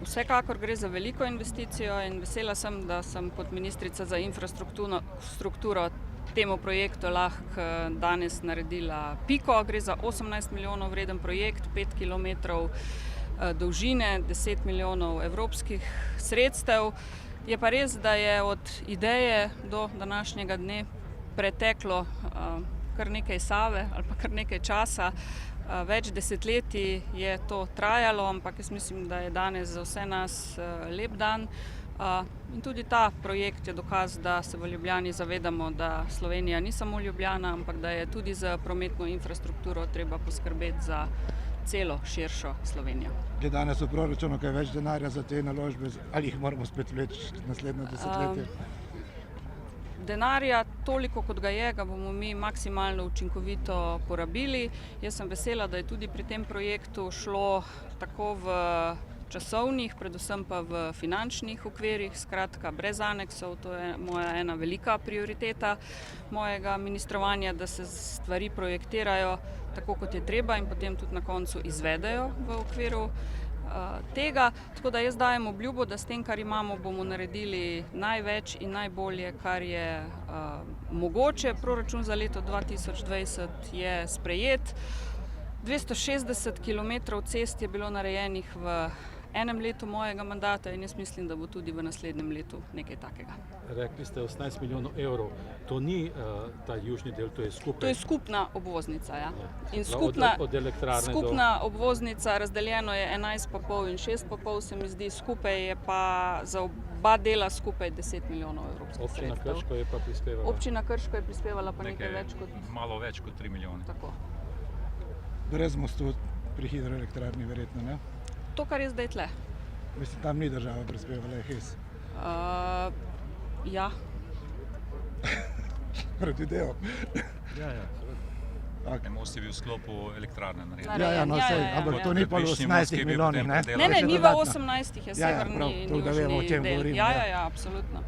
Vsekakor gre za veliko investicijo in vesela sem, da sem kot ministrica za infrastrukturo temu projektu lahko danes naredila piko. Gre za 18 milijonov vreden projekt, 5 kilometrov dolžine, 10 milijonov evropskih sredstev. Je pa res, da je od ideje do današnjega dne preteklo kar nekaj Save ali pa kar nekaj časa. Več desetletij je to trajalo, ampak jaz mislim, da je danes za vse nas lep dan. In tudi ta projekt je dokaz, da se v Ljubljani zavedamo, da Slovenija ni samo Ljubljana, ampak da je tudi za prometno infrastrukturo treba poskrbeti za celo širšo Slovenijo. Je danes v proračunu kaj več denarja za te naložbe, ali jih moramo spet vleči naslednje desetletje? Denarja toliko, kot ga je, ga bomo mi maksimalno učinkovito porabili. Jaz sem vesela, da je tudi pri tem projektu šlo tako v časovnih, predvsem pa v finančnih okvirih, skratka brez aneksov. To je moja ena velika prioriteta mojega ministrovanja, da se stvari projektirajo tako, kot je treba in potem tudi na koncu izvedejo v okviru tega. Tako da jaz dajem obljubo, da s tem, kar imamo, bomo naredili največ in najbolje, kar je mogoče. Proračun za leto 2020 je sprejet. 260 kilometrov cest je bilo narejenih v enem letu mojega mandata in jaz mislim, da bo tudi v naslednjem letu nekaj takega. Rekli ste 18 milijonov evrov. To ni ta južni del, to je skupaj? To je skupna obvoznica, ja. In od elektrarne skupna obvoznica, razdeljeno je 11,5 in 6,5 se mi zdi, skupaj je pa za oba dela skupaj 10 milijonov evropskih sredstev. Občina Krško je pa prispevala? Občina Krško je prispevala pa nekaj več kot... Malo več kot 3 milijone. Tako. Brez mostu pri hidroelektrarni verjetno, ne? To, kar je zdaj tle. Mislim, tam ni država prispevala, je HES. Ja. Predvidevam. Ja, seveda. Most je bil v sklopu elektrarne narejen. Ja, no, sej, ampak to ni pa v 18 milijonih, ne? Ne, ni v 18, je severni prav, to, da vemo, o čem del. govorim, Ja, absolutno.